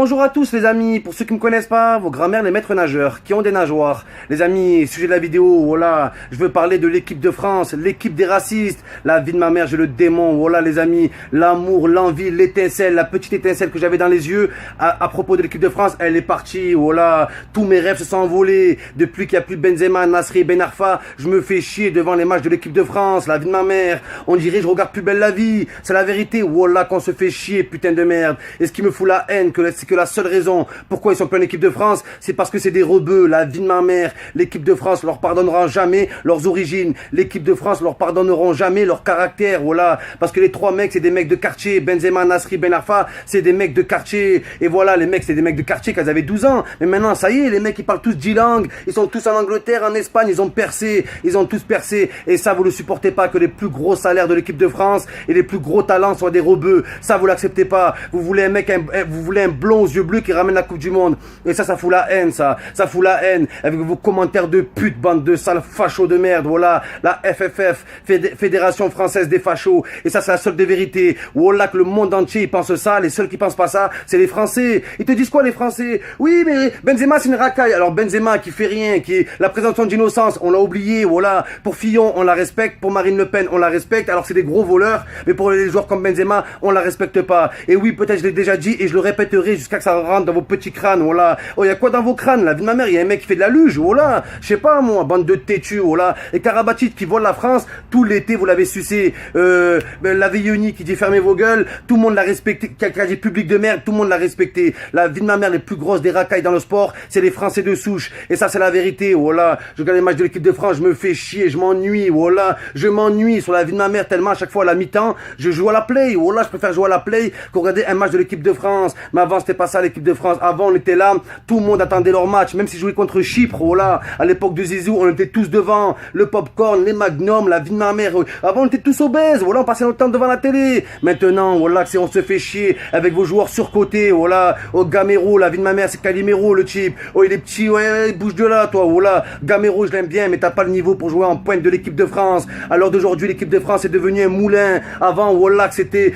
Bonjour à tous les amis, pour ceux qui ne me connaissent pas, vos grands-mères les maîtres nageurs, qui ont des nageoires. Les amis, sujet de la vidéo, voilà, je veux parler de l'équipe de France, l'équipe des racistes, la vie de ma mère, j'ai le démon, voilà les amis, l'amour, l'envie, l'étincelle, la petite étincelle que j'avais dans les yeux à propos de l'équipe de France, elle est partie, voilà, tous mes rêves se sont envolés, depuis qu'il n'y a plus Benzema, Nasri, Ben Arfa, je me fais chier devant les matchs de l'équipe de France, la vie de ma mère, on dirait je regarde plus belle la vie, c'est la vérité, voilà qu'on se fait chier, putain de merde, et ce qui me fout la haine, que la seule raison pourquoi ils sont pas en équipe de France, c'est parce que c'est des rebeux, la vie de ma mère. L'équipe de France leur pardonnera jamais leurs origines. L'équipe de France leur pardonneront jamais leur caractère, voilà. Parce que les trois mecs, c'est des mecs de quartier. Benzema, Nasri, Ben Arfa, c'est des mecs de quartier. Et voilà, les mecs, c'est des mecs de quartier quand ils avaient 12 ans. Mais maintenant, ça y est, les mecs, ils parlent tous 10 langues. Ils sont tous en Angleterre, en Espagne, ils ont percé. Ils ont tous percé. Et ça, vous le supportez pas, que les plus gros salaires de l'équipe de France et les plus gros talents soient des rebeux. Ça, vous l'acceptez pas. Vous voulez un mec, vous voulez un blond aux yeux bleus qui ramène la Coupe du Monde. Et ça fout la haine, ça fout la haine, avec vos commentaires de pute, bande de sales fachos de merde, voilà, la FFF, Fédération Française des Fachos, et ça c'est la seule des vérités, voilà que le monde entier il pense ça, les seuls qui pensent pas ça, c'est les Français. Ils te disent quoi les Français? Oui mais Benzema c'est une racaille, alors Benzema qui fait rien, qui est la présomption d'innocence, on l'a oublié, voilà, pour Fillon on la respecte, pour Marine Le Pen on la respecte, alors c'est des gros voleurs, mais pour les joueurs comme Benzema, on la respecte pas, et oui peut-être je l'ai déjà dit, et je le répéterai jusqu'à que ça rentre dans vos petits crânes, voilà. Oh, y a quoi dans vos crânes, la vie de ma mère? Il y a un mec qui fait de la luge, voilà. Je sais pas, moi, bande de têtus, voilà. Et Karabatic qui vole la France, tout l'été, vous l'avez sucé. La Veilloni qui dit fermez vos gueules, tout le monde l'a respecté. Quasi public de merde, tout le monde l'a respecté. La vie de ma mère, les plus grosses des racailles dans le sport, c'est les Français de souche. Et ça, c'est la vérité, voilà. Je regarde les matchs de l'équipe de France, je me fais chier, je m'ennuie, voilà. Je m'ennuie sur la vie de ma mère tellement à chaque fois à la mi-temps, je joue à la play, voilà. Je préfère jouer à la play que regarder un match de l'équipe de France. Mais avant, c'était pas ça l'équipe de France. Avant, on était là, tout le monde attendait leur match, même s'ils jouaient contre Chypre, voilà. À l'époque de Zizou, on était tous devant, le popcorn, les magnums, la vie de ma mère. Avant, on était tous obèses, voilà, on passait notre temps devant la télé. Maintenant, voilà, on se fait chier avec vos joueurs surcotés, voilà. Oh, Gamero, la vie de ma mère, c'est Calimero, le type. Oh, il est petit, ouais, bouge de là, toi, voilà. Gamero, je l'aime bien, mais t'as pas le niveau pour jouer en pointe de l'équipe de France. Alors d'aujourd'hui, l'équipe de France est devenue un moulin. Avant, voilà, c'était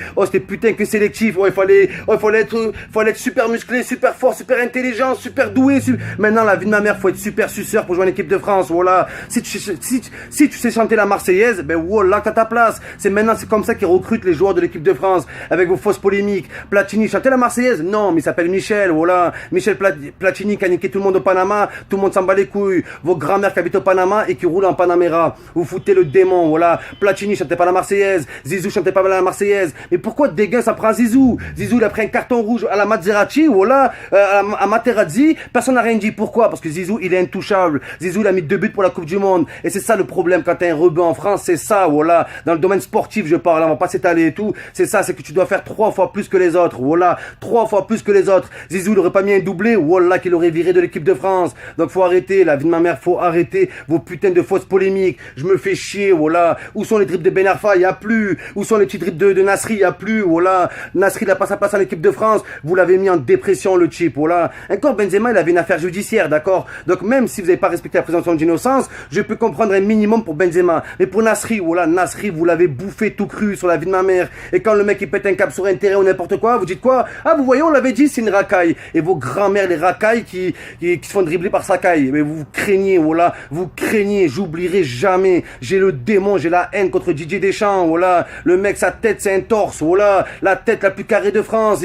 putain que sélectif. Oh, il fallait être super musclé, super fort, super intelligent, super doué. Maintenant, la vie de ma mère, faut être super suceur pour jouer en équipe de France, voilà. Si tu sais chanter la Marseillaise, ben voilà, t'as ta place. C'est comme ça qu'ils recrutent les joueurs de l'équipe de France, avec vos fausses polémiques. Platini, chanter la Marseillaise? Non, mais il s'appelle Michel, voilà. Michel Platini qui a niqué tout le monde au Panama, tout le monde s'en bat les couilles. Vos grand-mères qui habitent au Panama et qui roulent en Panamera. Vous foutez le démon, voilà. Platini chantait pas la Marseillaise, Zizou chantait pas la Marseillaise. Mais pourquoi Dégain ça prend Zizou? Zizou il a pris un carton rouge à la Maserati, voilà, à Materazzi, personne n'a rien dit. Pourquoi? Parce que Zizou il est intouchable. Zizou il a mis 2 buts pour la Coupe du Monde. Et c'est ça le problème quand t'es un rebeu en France, c'est ça, voilà. Dans le domaine sportif je parle, on va pas s'étaler et tout. C'est ça, c'est que tu dois faire 3 fois plus que les autres, voilà. 3 fois plus que les autres. Zizou il aurait pas mis un doublé, voilà, qu'il aurait viré de l'équipe de France. Donc faut arrêter, la vie de ma mère, faut arrêter vos putains de fausses polémiques. Je me fais chier, voilà. Où sont les dribbles de Ben Arfa? Y a plus. Où sont les petits dribbles de Nasri? Y a plus, voilà. Nasri il a pas sa place en équipe de France. Vous l'avez mis en dépression le type, voilà. Encore Benzema il avait une affaire judiciaire, d'accord. Donc même si vous n'avez pas respecté la présomption d'innocence, je peux comprendre un minimum pour Benzema. Mais pour Nasri, voilà, Nasri vous l'avez bouffé tout cru sur la vie de ma mère. Et quand le mec il pète un cap sur un terrain ou n'importe quoi, vous dites quoi? Ah vous voyez, on l'avait dit, c'est une racaille. Et vos grands-mères les racailles qui se font dribbler par sa caille. Mais vous craignez, voilà, vous craignez, j'oublierai jamais. J'ai le démon, j'ai la haine contre Didier Deschamps, voilà. Le mec sa tête c'est un torse, voilà, la tête la plus carrée de France.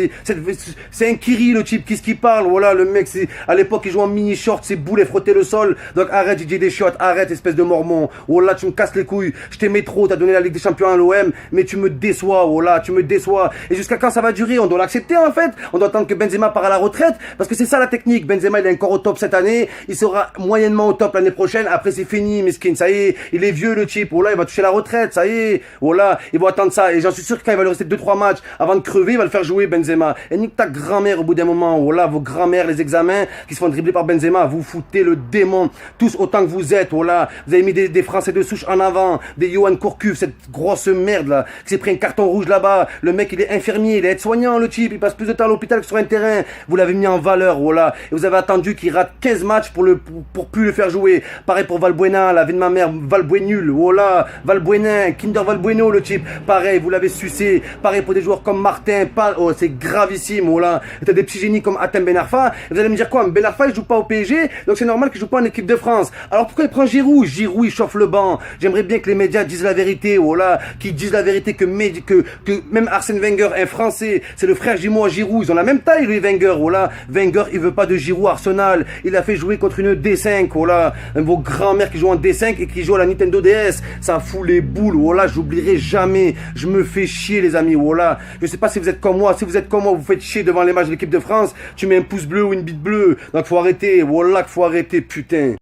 C'est un Kiri le type, qu'est-ce qu'il parle, voilà, le mec à l'époque il joue en mini short, ses boules frottaient le sol. Donc arrête Didier Deschamps, arrête espèce de mormon. Voilà, tu me casses les couilles, je t'aimais trop, t'as donné la Ligue des Champions à l'OM, mais tu me déçois, voilà, tu me déçois. Et jusqu'à quand ça va durer? On doit l'accepter en fait. On doit attendre que Benzema part à la retraite, parce que c'est ça la technique. Benzema il est encore au top cette année, il sera moyennement au top l'année prochaine, après c'est fini, miskin, ça y est, il est vieux le type, voilà, il va toucher la retraite, ça y est, voilà, il va attendre ça. Et j'en suis sûr que quand il va lui rester 2-3 matchs avant de crever, il va le faire jouer Benzema. Et nique ta grand-mère au bout d'un moment, voilà, vos grand-mères, les examens qui se font dribbler par Benzema, vous foutez le démon, tous autant que vous êtes, voilà. Vous avez mis des Français de souche en avant, des Johan Kourcuff, cette grosse merde là, qui s'est pris un carton rouge là-bas. Le mec il est infirmier, il est aide-soignant le type, il passe plus de temps à l'hôpital que sur un terrain. Vous l'avez mis en valeur, voilà. Et vous avez attendu qu'il rate 15 matchs pour plus le faire jouer. Pareil pour Valbuena, la vie de ma mère, Valbuenul, voilà, Valbuena, Kinder Valbueno le type. Pareil, vous l'avez sucé. Pareil pour des joueurs comme Martin, oh c'est gravissime, voilà. Et t'as des petits génies comme Hatem Ben Arfa. Et vous allez me dire quoi? Ben Arfa, il joue pas au PSG, donc c'est normal qu'il joue pas en équipe de France. Alors pourquoi il prend Giroud? Giroud, il chauffe le banc. J'aimerais bien que les médias disent la vérité, voilà, qu'ils disent la vérité que même Arsène Wenger est français. C'est le frère jumeau à Giroud. Ils ont la même taille, lui, Wenger, voilà. Wenger, il veut pas de Giroud Arsenal. Il a fait jouer contre une D5, voilà. Vos grands-mères qui jouent en D5 et qui jouent à la Nintendo DS. Ça fout les boules, voilà. J'oublierai jamais. Je me fais chier, les amis, voilà. Je sais pas si vous êtes comme moi. Si vous êtes comme moi, vous faites chier devant les matchs de l'équipe de France. Tu mets un pouce bleu ou une bite bleue. Donc faut arrêter, voilà, qu'il faut arrêter, putain.